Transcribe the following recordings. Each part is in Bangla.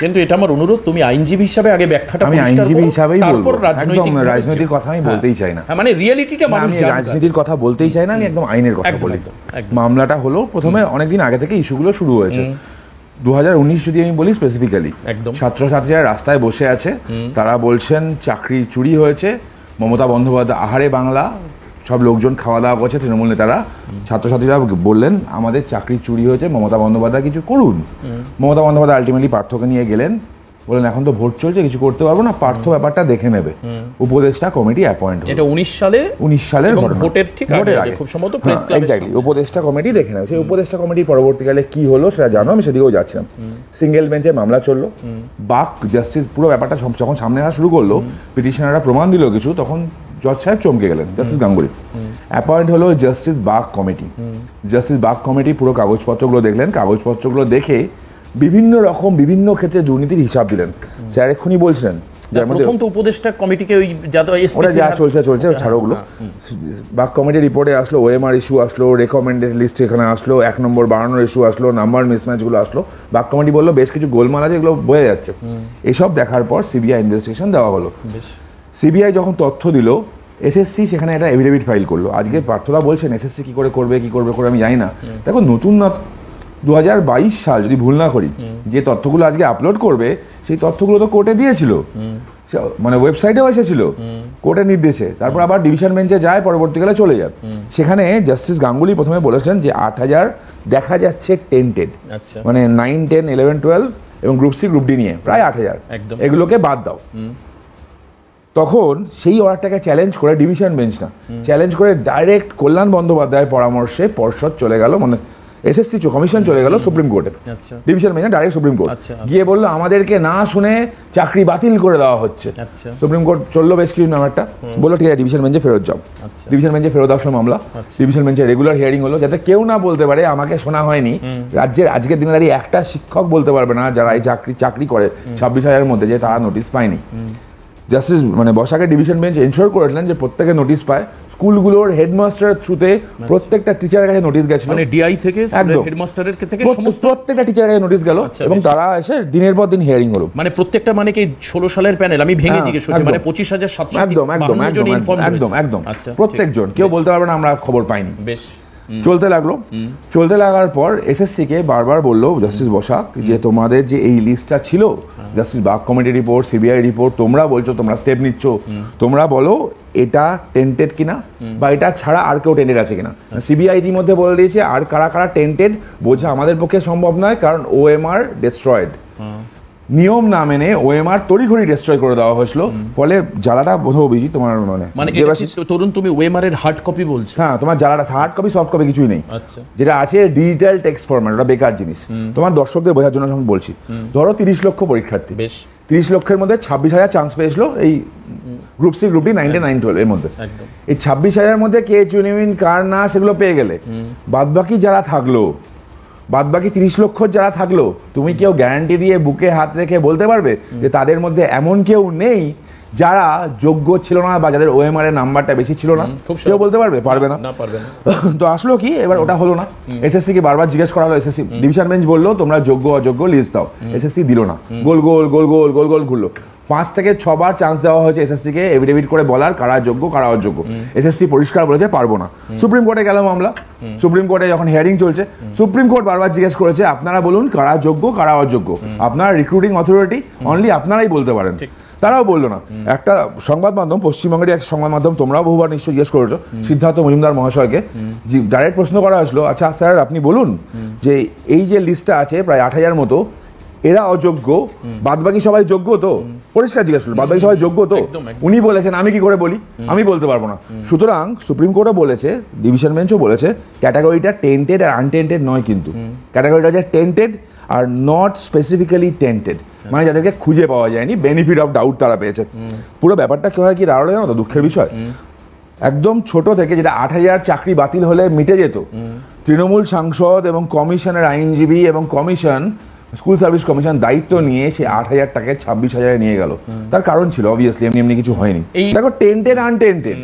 কিন্তু এটা আমার অনুরোধ, তুমি আইনজীবী হিসাবে আগে ব্যাখ্যাটা আমি আইনজীবী হিসাবেই বলবো, একদম রাজনৈতিক কথা আমি বলতেই চাই না, মানে রিয়েলিটিটা মানুষ জানে, রাজনীতির কথা বলতেই চাই না, আমি একদম আইনের কথা বলি। মামলাটা হলো প্রথমে অনেকদিন আগে থেকে ইস্যুগুলো শুরু হয়েছে 2019 যদি আমি বলি স্পেসিফিক্যালি, ছাত্রছাত্রীরা রাস্তায় বসে আছে, তারা বলছেন চাকরি চুরি হয়েছে, মমতা বন্দ্যোপাধ্যায় আহারে বাংলা, সব লোকজন খাওয়া দাওয়া করছে, তৃণমূল নেতারা, ছাত্রছাত্রীরা বললেন আমাদের চাকরি চুরি হয়েছে, মমতা বন্দ্যোপাধ্যায় কিছু করুন। মমতা বন্দ্যোপাধ্যায় আলটিমেটলি পার্থকে নিয়ে গেলেন, বললেন এখন তো ভোট চলছে, কিছু করতে পারবো না, পার্থ ব্যাপারটা দেখে নেবে। উপদেষ্টা কমিটি অ্যাপয়েন্ট হলো, এটা 19 সালের ভোটের ঠিক আগে, খুব সম্ভবত প্রেস ক্লাবে এক্স্যাক্টলি উপদেষ্টা কমিটি দেখে নেবে। সেই উপদেষ্টা কমিটি পরবর্তীকালে কি হলো সেটা জানো, আমি সেদিকেও যাচ্ছিলাম। সিঙ্গেল বেঞ্চে মামলা চললো, বাক জাস্টিস পুরো ব্যাপারটা যখন সামনে আসা শুরু করলো, পিটিশনাররা প্রমাণ দিল কিছু, তখন জজ সাহেব চমকে গেলেন, জাস্টিস গাঙ্গুলি। অ্যাপয়েন্ট হলো জাস্টিস বাক কমিটি। জাস্টিস বাক কমিটি পুরো কাগজপত্রগুলো দেখলেন, কাগজপত্রগুলো দেখে বিভিন্ন রকম বিভিন্ন ক্ষেত্রে দুর্নীতির হিসাব দিলেন। স্যার এক্ষুনি বলছিলেন প্রথম তো উপদেষ্টা কমিটিকে ওই যা চলছে ছাড়ো ওগুলো। বাক কমিটির রিপোর্টে আসলো ওএমআর ইস্যু আসলো, রেকমেন্ডেড লিস্ট এখানে আসলো, 1 নম্বর বাড়ানোর ইস্যু আসলো, নাম্বার মিসম্যাচগুলো আসলো। বাক কমিটি বললো বেশ কিছু গোলমাল আছে, এগুলো বোঝা যাচ্ছে। এসব দেখার পর সিবিআই ইনভেস্টিগেশন দেওয়া হলো। সিবিআই যখন তথ্য দিল, এসএসসি সেখানে একটা এফিডেভিট ফাইল করলো। আজকে পার্থদা বলছেন এসএসসি কি করে করবে আমি জানি না। দেখো নতুন 2022 সাল যদি ভুল না করি, যে তথ্যগুলো আজকে আপলোড করবে সেই তথ্যগুলো তো কোর্টে দিয়েছিল, মানে ওয়েবসাইটেও এসেছিল কোর্টের নির্দেশে, তারপর আবার ডিভিশন বেঞ্চে যায়, পরবর্তীকালে চলে যায়। সেখানে জাস্টিস গাঙ্গুলি প্রথমে বলেছেন যে 8000 দেখা যাচ্ছে টেন্টেড, মানে 9, 10, 11, 12 এবং গ্রুপ সি গ্রুপ ডি নিয়ে প্রায় 8000, এগুলোকে বাদ দাও। তখন সেই অর্ডারটাকে চ্যালেঞ্জ করে ডিভিশন বেঞ্চ না, চ্যালেঞ্জ করে ডাইরেক্ট কল্যাণ বন্দ্যোপাধ্যায়ের পরামর্শে পর্ষদ চলে গেল, মানে এসএসসি কমিশন চলে গেল সুপ্রিম কোর্টে। Division bench direct supreme court গিয়ে বললো আমাদেরকে না শুনে চাকরি বাতিল করে দেওয়া হচ্ছে। সুপ্রিম কোর্ট চললো বেশ কিছু নাম্বারটা, বললো ঠিক আছে ডিভিশন বেঞ্চে ফেরত যাও। ডিভিশন বেঞ্চে ফেরত আসার মামলা, ডিভিশন বেঞ্চে রেগুলার হিয়ারিং হলো, যাতে কেউ না বলতে পারে আমাকে শোনা হয়নি। রাজ্যের আজকের দিনে দাঁড়িয়ে একটা শিক্ষক বলতে পারবে না যারা এই চাকরি করে 26,000-এর মধ্যে যে তারা নোটিশ পায়নি। জাস্টিস মানে বসাকে ডিভিশন বেঞ্চ এনশোর করেছিলেন যে প্রত্যেকে নোটিশ পায়। স্কুলগুলোর হেডমাস্টারের থ্রুতে প্রত্যেকটা টিচারের কাছে নোটিশ গেছিল, মানে ডিআই থেকে হেডমাস্টারের থেকে সমস্ত প্রত্যেকটা টিচারের কাছে নোটিশ গেল, এবং তারা এসে দিনের পর দিন হিয়ারিং হলো। মানে প্রত্যেকটা, মানে কি 16 সালের প্যানেল আমি ভেঙে জিজ্ঞেস করছি, মানে 25,700 একদম প্রত্যেকজন, কেউ বলতে পারবে না আমরা খবর পাইনি। বেশ চলতে লাগার পর এসএসসি কে বারবার বললো জাস্টিস বসাক যে তোমাদের যে এই লিস্টটা ছিল, justice Bag committee report, CBI report, তোমরা বলছো তোমরা স্টেপ নিচ্ছ, তোমরা বলো এটা টেন্টেড কিনা, বা এটা ছাড়া আর কেউ টেন্টেড আছে কিনা। সিবিআই ইতিমধ্যে বলে দিয়েছে আর কারা কারা টেন্টেড বোঝা আমাদের পক্ষে সম্ভব নয়, কারণ ওএমআর ডিস্ট্রয়েড, নিয়ম না মেনে ওএমআর তড়িঘড়ি ডিস্ট্রয় করে দেওয়া হয়েছিল। ফলে জ্বালাটা বোধহয় অভিজিৎ তোমার মানে তরুণ তুমি ওএমআর এর হার্ড কপি বলছো? হ্যাঁ, তোমার জ্বালাটা হার্ড কপি সফট কপি কিছুই নেই, যেটা আছে ডিজিটাল টেক্সট ফরম্যাট, ওটা বেকার জিনিস। তোমার দর্শকদের বোঝার জন্য আমি বলছি, ধরো 30 লক্ষ পরীক্ষার্থী, 30 লক্ষের মধ্যে 26,000 চান্স পেয়েছিল এই গ্রুপ সি গ্রুপ ডি 9, 10, 12 এর মধ্যে। এই 26,000-এর মধ্যে কে জেনুইন কার না সেগুলো পেয়ে গেলে, বাদবাকি যারা থাকলো, বাদবাকি 30 লক্ষ যারা থাকলো, তুমি কেউ গ্যারান্টি দিয়ে বুকে হাত রেখে বলতে পারবে যে তাদের মধ্যে এমন কেউ নেই যারা যোগ্য ছিল না বা যাদের ওএমআর এর নাম্বারটা বেশি ছিল না? কেউ বলতে পারবে? পারবে না। তো আসলো কি, এবার ওটা হলো না। এসএসসি কে বারবার জিজ্ঞেস করা হলো, এসএসসি ডিভিশন বেঞ্চ বললো তোমরা যোগ্য অযোগ্য লিস্ট দাও, এসএসসি দিল না, গোল গোল গোল গোল গোল গোল ঘুরলো। 5 থেকে 6 বার চান্স দেওয়া হয়েছে এসএসসি কে এফিডেভিট করে বলার কারা যোগ্য কারা অযোগ্য, এসএসসি পরিষ্কার বলেছে পারবো না। সুপ্রিম কোর্টে গেল মামলা, সুপ্রিম কোর্টে যখন হিয়ারিং চলছে, সুপ্রিম কোর্ট বারবার জিজ্ঞেস করেছে আপনারা বলুন কারা যোগ্য কারা অযোগ্য, আপনারা রিক্রুটিং অথরিটি, অনলি আপনারাই বলতে পারেন। তারাও বললো না। একটা সংবাদ মাধ্যম, পশ্চিমবঙ্গের এক সংবাদ মাধ্যম, তোমরাও বহুবার নিশ্চয়ই জিজ্ঞেস করেছো সিদ্ধার্থ মজুমদার মহাশয়কে, ডাইরেক্ট প্রশ্ন করা আসলো, আচ্ছা স্যার আপনি বলুন যে এই যে লিস্টটা আছে প্রায় 8,000 মতো, এরা অযোগ্য, বাদবাকি সবাই যোগ্য তো? পরিষ্কার জিজ্ঞেস করলো, বাদবাকি সবাই যোগ্য তো? উনি বলেছেন আমি কি করে বলি, আমি বলতে পারবো না। সুতরাং সুপ্রিম কোর্টও বলেছে, ডিভিশন বেঞ্চও বলেছে, ক্যাটাগরিটা টেন্টেড আর আনটেন্টেড নয়, কিন্তু ক্যাটাগরিটা যে টেন্টেড আর নট স্পেসিফিক্যালি টেন্টেড, মানে যাদেরকে খুঁজে পাওয়া যায়নি, বেনিফিট অফ ডাউট তারা পেয়েছে। পুরো ব্যাপারটা কি হয় কি দাঁড়ালো জানো তো, দুঃখের বিষয়, একদম ছোট থেকে যেটা 8,000 চাকরি বাতিল হলে মিটে যেত, তৃণমূল সাংসদ এবং কমিশনের আইনজীবী এবং কমিশন, স্কুল সার্ভিস কমিশন দায়িত্ব নিয়ে সে 8,000 টাকায় 26,000 নিয়ে গেল। তার কারণ ছিল অবভিয়াসলি এমনি কিছু হয়নি। দেখো টেন্টেড আনটেন্টেড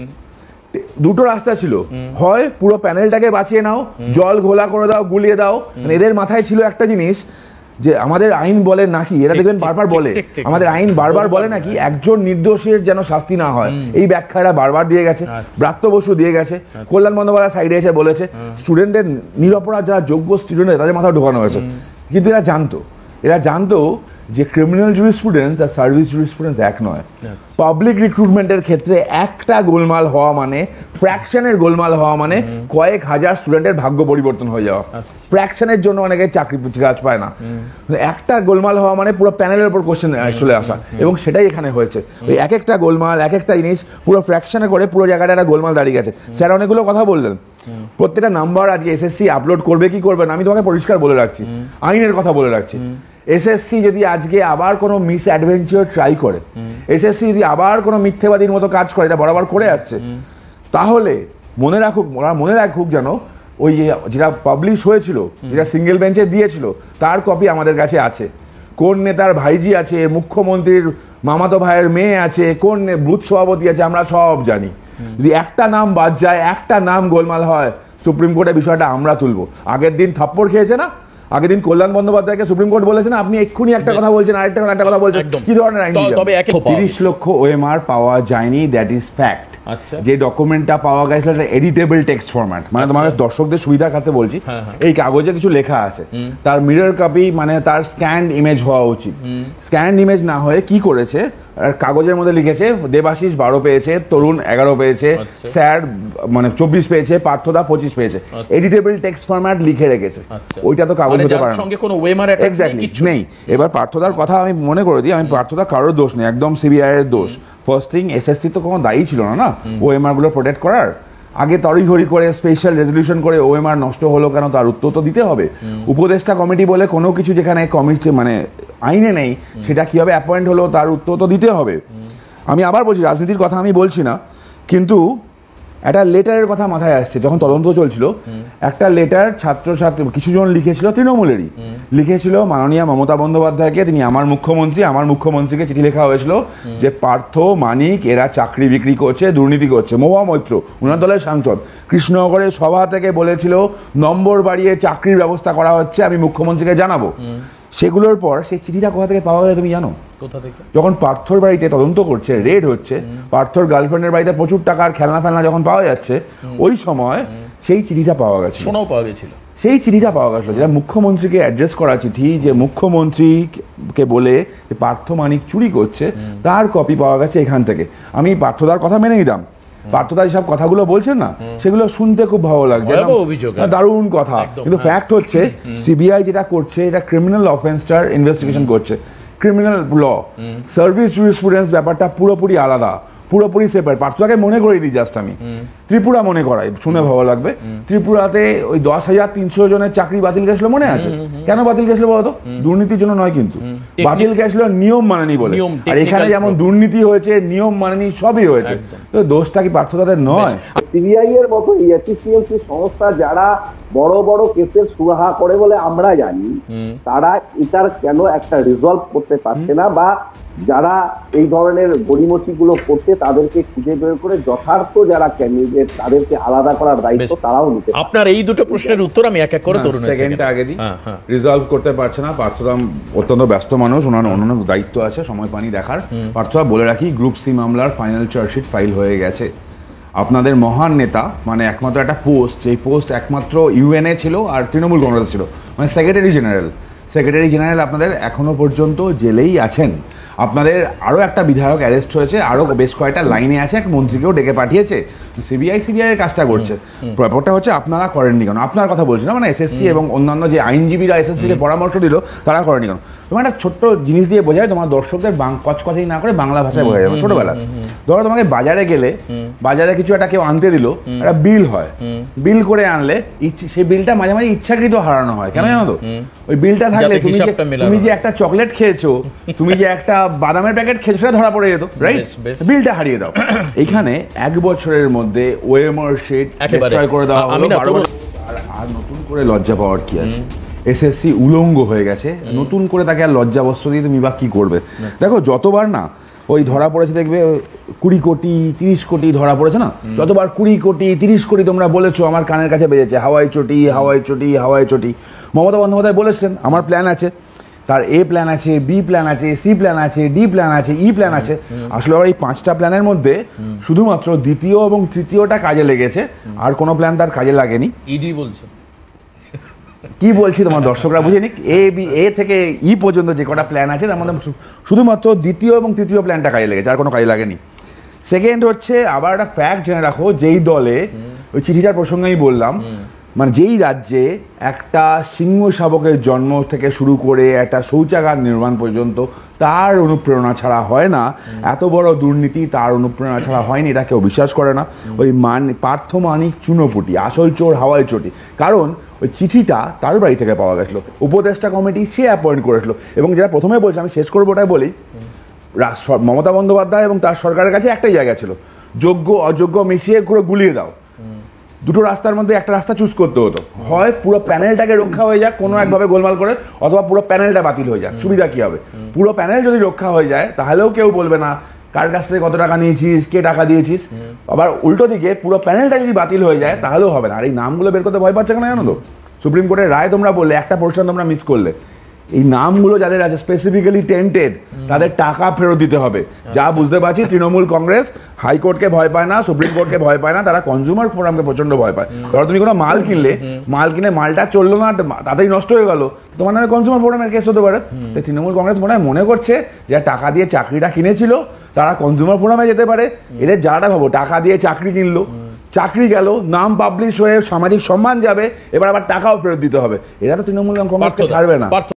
দুটো রাস্তা ছিল, হয় পুরো প্যানেলটাকে বাঁচিয়ে নাও, জল ঘোলা করে দাও, গুলিয়ে দাও। এদের মাথায় ছিল একটা জিনিস যে আমাদের আইন বলে নাকি, এরা দেখবেন বারবার বলে আমাদের আইন বারবার বলে নাকি একজন নির্দোষের যেন শাস্তি না হয়, এই ব্যাখ্যা এরা বারবার দিয়ে গেছে। ব্রাত্য বসু দিয়ে গেছে, কল্যাণ বন্দ্যোপাধ্যায় সাইডে এসে বলেছে স্টুডেন্টদের নিরপরাধ যারা যোগ্য স্টুডেন্ট তাদের মাথায় ঢোকানো হয়েছে। কিন্তু এরা জানতো যে ক্রিমিনাল জুরিসপ্রুডেন্স আর সার্ভিস জুরিসপ্রুডেন্স এক নয়। পাবলিক রিক্রুটমেন্টের ক্ষেত্রে একটা গোলমাল হওয়া মানে, ফ্র্যাকশনের গোলমাল হওয়া মানে কয়েক হাজার স্টুডেন্টের ভাগ্য পরিবর্তন হয়ে যাওয়া। ফ্র্যাকশনের জন্য অনেকে চাকরি কাজ পায় না, একটা গোলমাল হওয়া মানে পুরো প্যানেলের উপর কোশ্চেন চলে আসা, এবং সেটাই এখানে হয়েছে। ওই এক একটা গোলমাল, এক একটা জিনিস পুরো ফ্র্যাকশনে করে পুরো জায়গাটা একটা গোলমাল দাঁড়িয়ে গেছে। স্যার অনেকগুলো কথা বললেন, প্রত্যেকটা নাম্বার আজকে এসএসসি আপলোড করবে কি করবে না আমি তোমাকে পরিষ্কার বলে রাখছি, আইনের কথা বলে রাখছি। এসএসসি যদি আজকে আবার কোনো মিস অ্যাডভেঞ্চার ট্রাই করে, এসএসসি যদি আবার কোনো মিথ্যেবাদীর মতো কাজ করে, এটা বরাবর করে আসছে, তাহলে মনে রাখুক যেন ওই যেটা পাবলিশ হয়েছিল, যেটা সিঙ্গেল বেঞ্চে দিয়েছিল, তার কপি আমাদের কাছে আছে। কোন নেতার ভাইজি আছে, মুখ্যমন্ত্রীর মামাতো ভাইয়ের মেয়ে আছে, কোন বুথ সভাপতি আছে, আমরা সব জানি। যদি একটা নাম বাদ যায়, একটা নাম গোলমাল হয়, সুপ্রিম কোর্টে বিষয়টা আমরা তুলবো। আগের দিন থাপ্পড় খেয়েছে না, আগের দিন কল্যাণ বন্দ্যোপাধ্যায়কে সুপ্রিম কোর্ট বলেছে না, আপনি এক্ষুনি একটা কথা বলছেন, আরেকটা কথা বলছেন, কি ধরনের আইন? 30 লক্ষ ওএমআর পাওয়া যায়নি, দ্যাট ইজ ফ্যাক্ট। যে ডকুমেন্টটা পাওয়া গেছিল এটা এডিটেবল টেক্সট ফরম্যাট, মানে তোমাদের দর্শকদের সুবিধার খাতে বলছি, এই কাগজে কিছু লেখা আছে, তার মিরর কপি মানে তার স্ক্যান্ড ইমেজ হওয়া উচিত। স্ক্যান্ড ইমেজ না হয়ে কি করেছে, কাগজের মধ্যে লিখেছে দেবাশিস 12 পেয়েছে, তরুণ 11 পেয়েছে, স্যার মানে 24 পেয়েছে, পার্থদা 25 পেয়েছে, এডিটেবল টেক্সট ফরম্যাট লিখে রেখেছে। ওইটা তো কাগজ হতে পারে না, এক্স্যাক্টলি নেই। এবার পার্থদার কথা আমি মনে করে দিই, আমি পার্থদা কারোর দোষ নেই, একদম সিবিআই এর দোষ। ফার্স্ট থিং, এসএসসি তো কোনো দায়ী ছিল না ওএমআর গুলো প্রোটেক্ট করার। আগে তড়িঘড়ি করে স্পেশাল রেজলিউশন করে ওএমআর নষ্ট হলো কেন তার উত্তর তো দিতে হবে। উপদেষ্টা কমিটি বলে কোনো কিছু যেখানে কমিটি মানে আইনে নেই, সেটা কিভাবে অ্যাপয়েন্ট হলো তার উত্তর তো দিতে হবে। আমি আবার বলছি, রাজনীতির কথা আমি বলছি না, কিন্তু একটা লেটারের কথা মাথায় আসছে, যখন তদন্ত চলছিল একটা লেটার ছাত্রছাত্রী কিছুজন লিখেছিল, তৃণমূলেরই লিখেছিল মাননীয় মমতা বন্দ্যোপাধ্যায়কে, তিনি আমার মুখ্যমন্ত্রীকে চিঠি লেখা হয়েছিল যে পার্থ, মানিক এরা চাকরি বিক্রি করছে, দুর্নীতি করছে। মহুয়া মৈত্র ওনার দলের সাংসদ কৃষ্ণনগরের সভা থেকে বলেছিল নম্বর বাড়িয়ে চাকরির ব্যবস্থা করা হচ্ছে, আমি মুখ্যমন্ত্রীকে জানাবো। সেগুলোর পর সেই চিঠিটা কোথা থেকে পাওয়া যায় তুমি জানো? যখন পার্থর বাড়িতে তদন্ত করছে, রেড হচ্ছে, পার্থর গার্লফ্রেন্ডের বাড়িতে প্রচুর টাকার খেলনা ফেলনা যখন পাওয়া যাচ্ছে, ওই সময় সেই চিঠিটা পাওয়া গেছে, সোনাও পাওয়া গেছিল। সেই চিঠিটা পাওয়া গেছিল যেটা মুখ্যমন্ত্রীকে অ্যাড্রেস করা চিঠি, যে মুখ্যমন্ত্রীকে বলে যে পার্থ মানিক চুরি করছে, তার কপি পাওয়া গেছে এখান থেকে। আমি পার্থদার কথা মেনে নিলাম, পার্থদা যেসব কথাগুলো বলছেন না, সেগুলো শুনতে খুব ভালো লাগছে, দারুণ কথা। কিন্তু ফ্যাক্ট হচ্ছে সিবিআই যেটা করছে, এটা ক্রিমিনাল অফেন্সটার ইনভেস্টিগেশন করছে, ক্রিমিনাল ল। সার্ভিস জুরিসপ্রুডেন্স ব্যাপারটা পুরোপুরি আলাদা, পুরোপুরি সেপারেট। পার্থদাকে মনে করে দিই জাস্ট আমি, ত্রিপুরা মনে করাই, শুনে ভালো লাগবে। ত্রিপুরাতে ওই 10,300 জনের চাকরি বাতিল গেছিল, মনে আছে? কেন বাতিল গেছিল বলতো? দুর্নীতির জন্য নয়, কিন্তু বাতিল গেছিল নিয়ম মানেনি বলে। আর এখানে যেমন দুর্নীতি হয়েছে, নিয়ম মানেনি, সবই হয়েছে। তো দোষটা কি পার্থদাদের নয়? সিবিআই এর মতো এফিসিয়েন্সি সংস্থা যারা বড় বড় কেসের সুরাহা করে বলে আমরা জানি, তারা এটার কেন একটা রিজলভ করতে পারছে না, বা যারা এই ধরনের গড়িমসি গুলো করছে তাদেরকে খুঁজে বের করে যথার্থ যারা ক্যান্ডিডেট তাদেরকে আলাদা করার দায়িত্ব তারাও নিতে। আপনার এই দুটো প্রশ্নের উত্তর আমি এক এক করে তরুণের সেকেন্ডটা আগে দিই। রিজলভ করতে পারছে না, পার্থরাম অত্যন্ত ব্যস্ত মানুষ, ওনার অন্যান্য দায়িত্ব আছে, সময় পানি দেখার। পার্থরাম বলে রাখি, গ্রুপ সি মামলার ফাইনাল চার্জশিট ফাইল হয়ে গেছে। আপনাদের মহান নেতা মানে একমাত্র একটা পোস্ট, এই পোস্ট একমাত্র ইউএনএ ছিল আর তৃণমূল কংগ্রেস ছিল, মানে সেক্রেটারি জেনারেল আপনাদের এখনো পর্যন্ত জেলেই আছেন। আপনাদের আরও একটা বিধায়ক অ্যারেস্ট হয়েছে, আরও বেশ কয়েকটা লাইনে আছে, এক মন্ত্রীকেও ডেকে পাঠিয়েছে। সিবিআই এর কাজটা করছে। ব্যাপারটা হচ্ছে আপনারা করেননি কেন? আপনার কথা বলছি না, মানে এসএসসি এবং অন্যান্য যে আইনজীবীরা এসএসসিকে পরামর্শ দিল তারা করেনি কেন? তোমার একটা ছোট্ট জিনিস দিয়ে বোঝায়, তোমার দর্শকদের কচকচাই না করে বাংলা ভাষায় বোঝা যাবে। ছোটবেলা ধরো তোমাকে বাজারে গেলে, বাজারে কিছু একটা কেউ আনতে দিল, একটা বিল হয়, বিল করে আনলে সেই বিলটা মাঝে মাঝে ইচ্ছাকৃত হারানো হয়। কেন জানো তো? ওই বিলটা থাকলে তুমি যে একটা চকলেট খেয়েছো, তুমি যে একটা বাদামের প্যাকেট খেয়েছো, সেটা ধরা পড়ে যেত, রাইট? বিলটা হারিয়ে দাও। এইখানে 1 বছরের মধ্যে ওএমআর শিট ডিস্ট্রয় করে দেওয়া হলো, আর নতুন করে লজ্জা পাওয়ার কি আছে? এসএসসি উলঙ্গ হয়ে গেছে, নতুন করে তাকে আর লজ্জা বস্ত্র দিয়ে তুমি বা কি করবে? দেখো যতবার না ওই ধরা পড়েছে, দেখবে 20 কোটি 30 কোটি ধরা পড়েছে না, যতবার 20 কোটি 30 কোটি তোমরা বলেছো, আমার কানের কাছে বেজেছে হাওয়াই চটি হাওয়াই চটি হাওয়াই চটি। মমতা বন্দ্যোপাধ্যায় বলেছেন আমার প্ল্যান আছে, তার এ প্ল্যান আছে, বি প্ল্যান আছে, সি প্ল্যান আছে, ডি প্ল্যান আছে, ই প্ল্যান আছে। আসলে আবার এই 5টা প্ল্যানের মধ্যে শুধুমাত্র দ্বিতীয় এবং তৃতীয়টা কাজে লেগেছে, আর কোনো প্ল্যান তার কাজে লাগেনি। ইডি বলছে কি বলছি তোমার দর্শকরা বুঝে নিক। এ থেকে ই পর্যন্ত যে কটা প্ল্যান আছে তার মধ্যে শুধুমাত্র দ্বিতীয় এবং তৃতীয় প্ল্যানটা কাজে লেগেছে, আর কোনো কাজে লাগেনি। সেকেন্ড হচ্ছে, আবার একটা ফ্যাক্ট জেনে রাখো, যেই দলে ওই চিঠিটার প্রসঙ্গে আমি বললাম, মানে যেই রাজ্যে একটা সিংহ শাবকের জন্ম থেকে শুরু করে একটা শৌচাগার নির্মাণ পর্যন্ত তার অনুপ্রেরণা ছাড়া হয় না, এত বড় দুর্নীতি তার অনুপ্রেরণা ছাড়া হয়নি, এটা কেউ বিশ্বাস করে না। ওই পার্থ মানিক চুনোপুটি, আসল চোর হাওয়াই চটি। কারণ ওই চিঠিটা তার বাড়ি থেকে পাওয়া গেছিলো, উপদেষ্টা কমিটি সে অ্যাপয়েন্ট করেছিল। এবং যেটা প্রথমে বলছি, আমি শেষ করবো ওটাই বলি, মমতা বন্দ্যোপাধ্যায় এবং তার সরকারের কাছে একটাই জায়গা ছিল, যোগ্য অযোগ্য মিশিয়ে পুরো গুলিয়ে দাও। দুটো রাস্তার মধ্যে একটা রাস্তা চুজ করতে হতো, হয় পুরো প্যানেলটাকে রক্ষা হয়ে যাক কোনো একভাবে গোলমাল করে, অথবা পুরো প্যানেলটা বাতিল হয়ে যাক। সুবিধা কি হবে? পুরো প্যানেল যদি রক্ষা হয়ে যায় তাহলেও কেউ বলবে না কার কাছ থেকে কত টাকা নিয়েছিস, কে টাকা দিয়েছিস। আবার উল্টো দিকে পুরো প্যানেলটা যদি বাতিল হয়ে যায় তাহলেও হবে না। আর এই নামগুলো বের করতে ভয় পাচ্ছে কেন জানো তো? সুপ্রিম কোর্টের রায় তোমরা বললে, একটা পোর্শন তোমরা মিস করলে, এই নামগুলো যাদের আছে স্পেসিফিক্যালি টেন্টেড তাদের টাকা ফেরত দিতে হবে। যা বুঝতে পারছি তৃণমূল কংগ্রেস হাইকোর্টকে ভয় পায় না, সুপ্রিম কোর্টকে ভয় পায় না, তারা কনজিউমার ফোরামকে প্রচন্ড ভয় পায়। ধরো তুমি কোনো মাল কিনলে, মাল কিনে মালটা চললো না, তাড়াতাড়ি নষ্ট হয়ে গেল, তোমার নামে কনজিউমার ফোরামের কেস হতে পারে। তাই তৃণমূল কংগ্রেস মনে করছে যে টাকা দিয়ে চাকরিটা কিনেছিল তারা কনজিউমার ফোরামে যেতে পারে। এদের যারা ভাবো টাকা দিয়ে চাকরি কিনলো, চাকরি গেল, নাম পাবলিশ হয়ে সামাজিক সম্মান যাবে, এবার আবার টাকাও ফেরত দিতে হবে, এরা তো তৃণমূল কংগ্রেসকে ছাড়বে না।